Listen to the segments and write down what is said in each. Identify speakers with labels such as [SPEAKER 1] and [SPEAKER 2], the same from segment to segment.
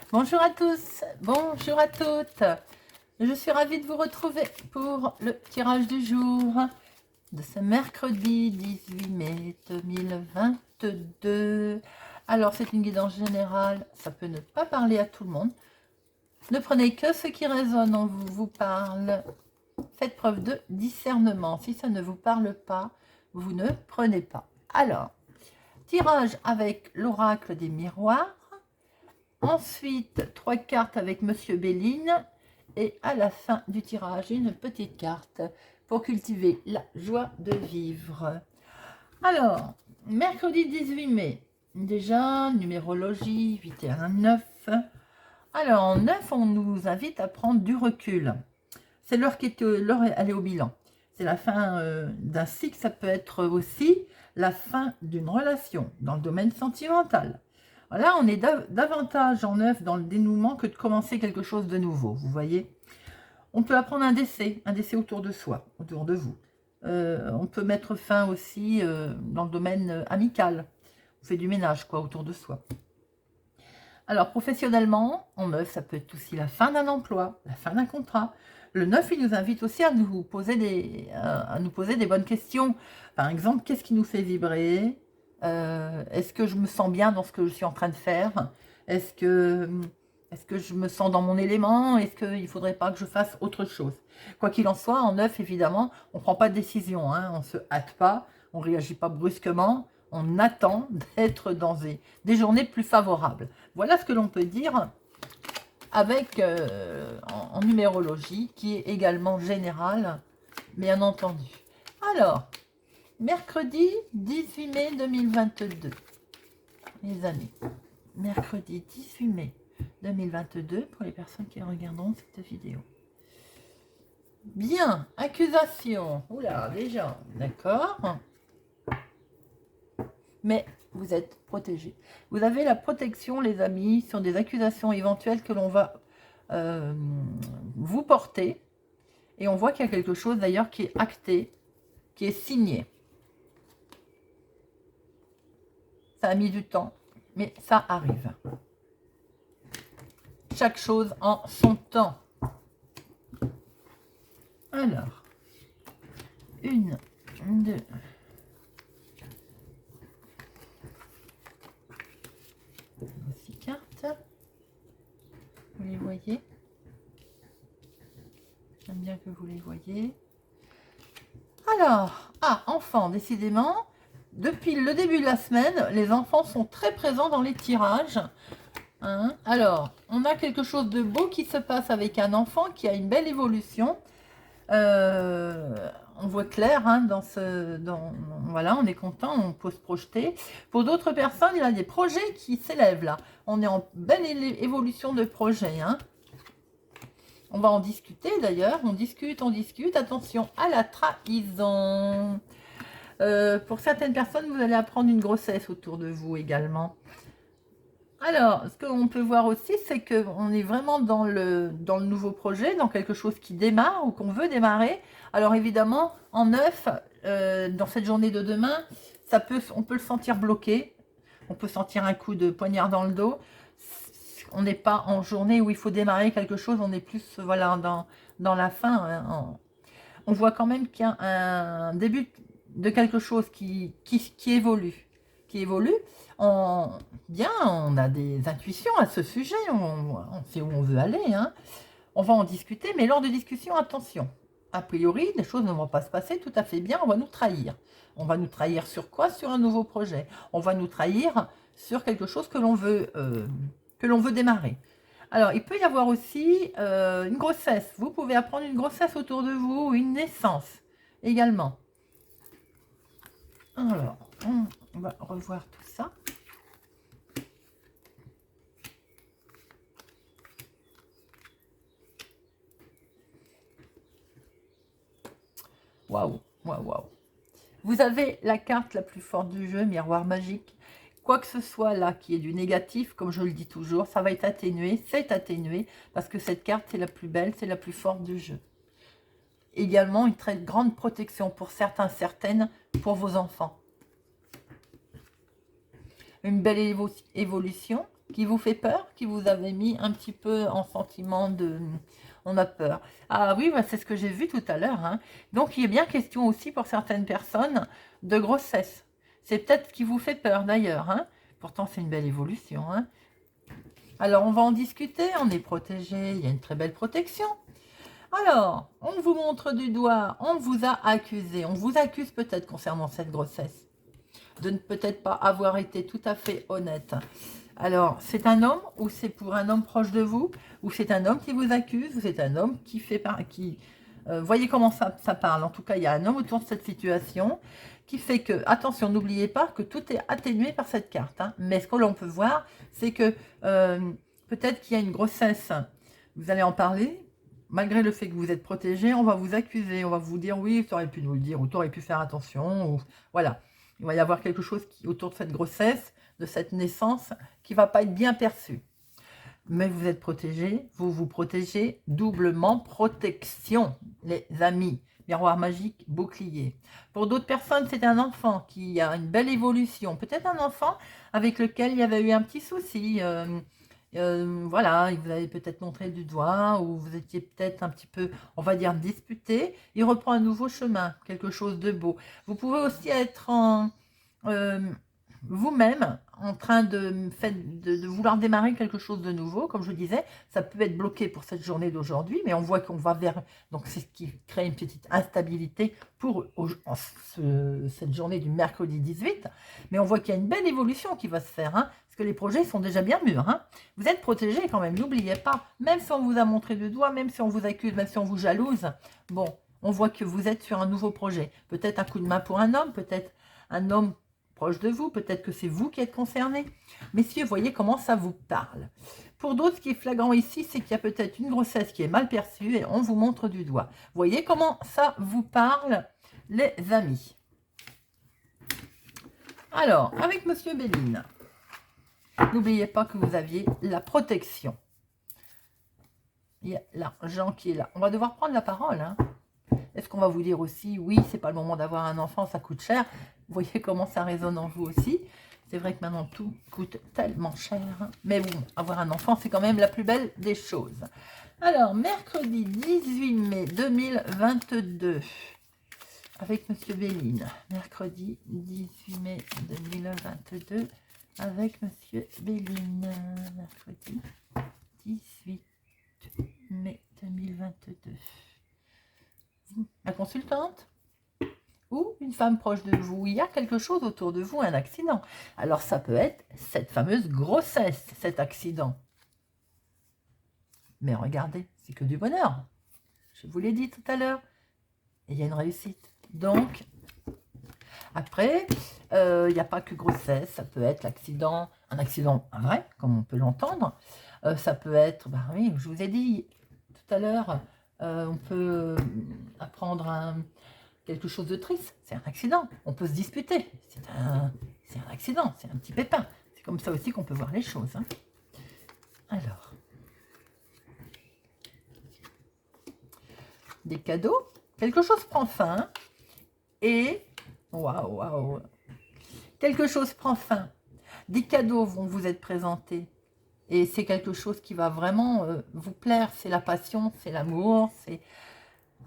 [SPEAKER 1] Bonjour à tous, bonjour à toutes. Je suis ravie de vous retrouver pour le tirage du jour de ce mercredi 18 mai 2022. Alors, c'est une guidance générale, ça peut ne pas parler à tout le monde. Ne prenez que ce qui résonne en vous, vous parle. Faites preuve de discernement. Si ça ne vous parle pas, vous ne prenez pas. Alors, tirage avec l'oracle des miroirs. Ensuite, 3 cartes avec Monsieur Béline. Et à la fin du tirage, une petite carte pour cultiver la joie de vivre. Alors, mercredi 18 mai, déjà, numérologie, 8 et 1, 9. Alors, en 9, on nous invite à prendre du recul. C'est l'heure qui est l'heure elle est au bilan. C'est la fin d'un cycle, ça peut être aussi la fin d'une relation dans le domaine sentimental. Là, on est davantage en œuvre dans le dénouement que de commencer quelque chose de nouveau, vous voyez. On peut apprendre un décès autour de soi, autour de vous. On peut mettre fin aussi dans le domaine amical. On fait du ménage, quoi, autour de soi. Alors, professionnellement, en 9, ça peut être aussi la fin d'un emploi, la fin d'un contrat. Le 9, il nous invite aussi à nous poser des bonnes questions. Par exemple, qu'est-ce qui nous fait vibrer? Est-ce que je me sens bien dans ce que je suis en train de faire? Est-ce que je me sens dans mon élément? Est-ce qu'il ne faudrait pas que je fasse autre chose? Quoi qu'il en soit, en 9, évidemment, on ne prend pas de décision, hein, on ne se hâte pas, on ne réagit pas brusquement, on attend d'être dans des journées plus favorables. Voilà ce que l'on peut dire avec en numérologie, qui est également générale, bien entendu. Alors, mercredi 18 mai 2022, les amis. Mercredi 18 mai 2022, pour les personnes qui regarderont cette vidéo. Bien, accusation. Oula, déjà, d'accord. Mais vous êtes protégés. Vous avez la protection, les amis, sur des accusations éventuelles que l'on va vous porter. Et on voit qu'il y a quelque chose d'ailleurs qui est acté, qui est signé. Ça a mis du temps, mais ça arrive. Chaque chose en son temps. Alors, 1, 2... cartes. Vous les voyez? J'aime bien que vous les voyez. Alors, enfants, décidément, depuis le début de la semaine, les enfants sont très présents dans les tirages. Hein? Alors, on a quelque chose de beau qui se passe avec un enfant qui a une belle évolution. On voit clair, hein, voilà, on est content, on peut se projeter. Pour d'autres personnes, il y a des projets qui s'élèvent là. On est en belle évolution de projet. Hein. On va en discuter d'ailleurs. On discute. Attention à la trahison. Pour certaines personnes, vous allez apprendre une grossesse autour de vous également. Alors, ce qu'on peut voir aussi, c'est qu'on est vraiment dans le nouveau projet, dans quelque chose qui démarre ou qu'on veut démarrer. Alors évidemment, en 9, dans cette journée de demain, on peut le sentir bloqué. On peut sentir un coup de poignard dans le dos. On n'est pas en journée où il faut démarrer quelque chose, on est plus voilà, dans la fin. Hein, on voit quand même qu'il y a un début de quelque chose qui évolue. On a des intuitions à ce sujet, on sait où on veut aller. Hein. On va en discuter, mais lors de discussion, attention. A priori, les choses ne vont pas se passer tout à fait bien, on va nous trahir. On va nous trahir sur quoi? Sur un nouveau projet. On va nous trahir sur quelque chose que l'on veut démarrer. Alors, il peut y avoir aussi une grossesse. Vous pouvez apprendre une grossesse autour de vous, une naissance également. Alors, on va revoir tout ça. Waouh, waouh, waouh. Vous avez la carte la plus forte du jeu, miroir magique. Quoi que ce soit là qui est du négatif, comme je le dis toujours, ça va être atténué, c'est atténué, parce que cette carte est la plus belle, c'est la plus forte du jeu. Également, une très grande protection pour certains, certaines, pour vos enfants. Une belle évolution, qui vous fait peur, qui vous avait mis un petit peu en sentiment de... On a peur. Ah oui, bah, c'est ce que j'ai vu tout à l'heure. Hein. Donc, il est bien question aussi pour certaines personnes de grossesse. C'est peut-être ce qui vous fait peur d'ailleurs. Hein. Pourtant, c'est une belle évolution. Hein. Alors, on va en discuter. On est protégé. Il y a une très belle protection. Alors, on vous montre du doigt. On vous a accusé. On vous accuse peut-être concernant cette grossesse de ne peut-être pas avoir été tout à fait honnête. Alors, c'est un homme ou c'est pour un homme proche de vous, ou c'est un homme qui vous accuse, ou c'est un homme qui fait voyez comment ça parle. En tout cas, il y a un homme autour de cette situation qui fait que, attention, n'oubliez pas que tout est atténué par cette carte. Hein. Mais ce que l'on peut voir, c'est que peut-être qu'il y a une grossesse. Vous allez en parler. Malgré le fait que vous êtes protégé, on va vous accuser, on va vous dire oui, tu aurais pu nous le dire, ou tu aurais pu faire attention, ou voilà. Il va y avoir quelque chose autour de cette grossesse, de cette naissance, qui ne va pas être bien perçu. Mais vous êtes protégé, vous vous protégez, doublement protection, les amis. Miroir magique, bouclier. Pour d'autres personnes, c'est un enfant qui a une belle évolution. Peut-être un enfant avec lequel il y avait eu un petit souci. Voilà, il vous avez peut-être montré du doigt ou vous étiez peut-être un petit peu, on va dire, disputé. Il reprend un nouveau chemin, quelque chose de beau. Vous pouvez aussi être vous-même en train de vouloir démarrer quelque chose de nouveau. Comme je disais, ça peut être bloqué pour cette journée d'aujourd'hui, mais on voit qu'on va vers... Donc, c'est ce qui crée une petite instabilité pour cette journée du mercredi 18. Mais on voit qu'il y a une belle évolution qui va se faire, hein, parce que les projets sont déjà bien mûrs. Hein. Vous êtes protégés quand même, n'oubliez pas. Même si on vous a montré du doigt, même si on vous accuse, même si on vous jalouse, bon, on voit que vous êtes sur un nouveau projet. Peut-être un coup de main pour un homme, peut-être un homme proche de vous, peut-être que c'est vous qui êtes concerné. Messieurs, voyez comment ça vous parle. Pour d'autres, ce qui est flagrant ici, c'est qu'il y a peut-être une grossesse qui est mal perçue et on vous montre du doigt. Voyez comment ça vous parle, les amis. Alors, avec Monsieur Béline, n'oubliez pas que vous aviez la protection. Il y a l'argent qui est là. On va devoir prendre la parole, hein. Est-ce qu'on va vous dire aussi, oui, c'est pas le moment d'avoir un enfant, ça coûte cher. Vous voyez comment ça résonne en vous aussi. C'est vrai que maintenant, tout coûte tellement cher. Mais bon, avoir un enfant, c'est quand même la plus belle des choses. Alors, mercredi 18 mai 2022, avec Monsieur Béline. Mercredi 18 mai 2022, avec Monsieur Béline. Mercredi 18 mai 2022. La consultante ou une femme proche de vous, il y a quelque chose autour de vous, un accident. Alors ça peut être cette fameuse grossesse, cet accident. Mais regardez, c'est que du bonheur. Je vous l'ai dit tout à l'heure. Et il y a une réussite. Donc, après, il n'y a pas que grossesse, ça peut être l'accident, un accident vrai, comme on peut l'entendre. Ça peut être, bah oui, je vous ai dit tout à l'heure, on peut apprendre quelque chose de triste, c'est un accident. On peut se disputer, c'est un accident, c'est un petit pépin. C'est comme ça aussi qu'on peut voir les choses. Hein. Alors, des cadeaux, quelque chose prend fin et waouh, quelque chose prend fin. Des cadeaux vont vous être présentés. Et c'est quelque chose qui va vraiment vous plaire. C'est la passion, c'est l'amour.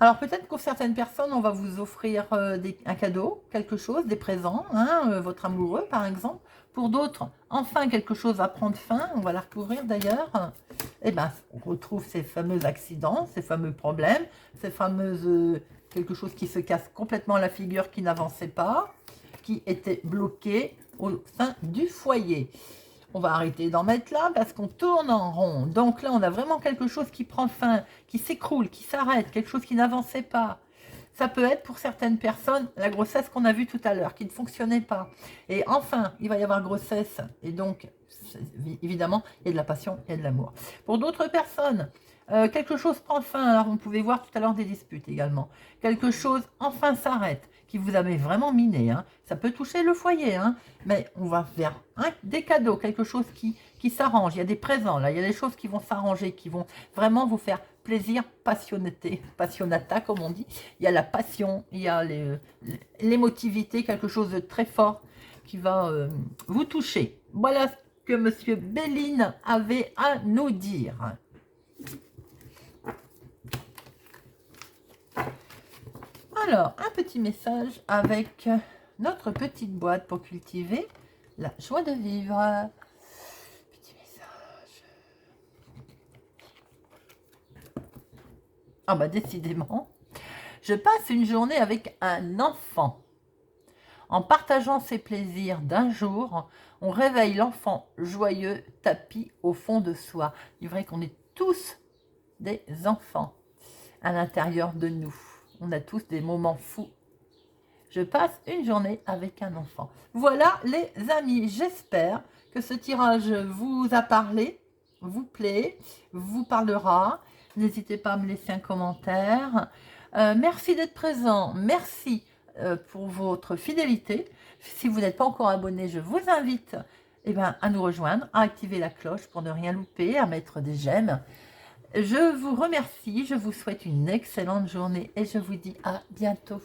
[SPEAKER 1] Alors peut-être pour certaines personnes, on va vous offrir un cadeau, quelque chose, des présents, hein, votre amoureux par exemple. Pour d'autres, enfin quelque chose va prendre fin, on va la recouvrir d'ailleurs. Et bien, on retrouve ces fameux accidents, ces fameux problèmes, ces fameuses... quelque chose qui se casse complètement la figure, qui n'avançait pas, qui était bloqué au sein du foyer. On va arrêter d'en mettre là parce qu'on tourne en rond. Donc là, on a vraiment quelque chose qui prend fin, qui s'écroule, qui s'arrête, quelque chose qui n'avançait pas. Ça peut être pour certaines personnes la grossesse qu'on a vue tout à l'heure, qui ne fonctionnait pas. Et enfin, il va y avoir grossesse. Et donc, évidemment, il y a de la passion, il y a de l'amour. Pour d'autres personnes, quelque chose prend fin. Alors, on pouvait voir tout à l'heure des disputes également. Quelque chose, enfin, s'arrête, qui vous avait vraiment miné. Hein. Ça peut toucher le foyer, hein. Mais on va vers des cadeaux, quelque chose qui s'arrange. Il y a des présents, là. Il y a des choses qui vont s'arranger, qui vont vraiment vous faire plaisir, passionnata, comme on dit. Il y a la passion, il y a l'émotivité, quelque chose de très fort qui va vous toucher. Voilà ce que Monsieur Béline avait à nous dire. Alors, un petit message avec notre petite boîte pour cultiver la joie de vivre. Petit message. Ah bah décidément, je passe une journée avec un enfant. En partageant ses plaisirs d'un jour, on réveille l'enfant joyeux tapi au fond de soi. Il est vrai qu'on est tous des enfants à l'intérieur de nous. On a tous des moments fous. Je passe une journée avec un enfant. Voilà les amis, j'espère que ce tirage vous a parlé, vous plaît, vous parlera. N'hésitez pas à me laisser un commentaire. Merci d'être présent, merci pour votre fidélité. Si vous n'êtes pas encore abonné, je vous invite à nous rejoindre, à activer la cloche pour ne rien louper, à mettre des j'aime. Je vous remercie, je vous souhaite une excellente journée et je vous dis à bientôt.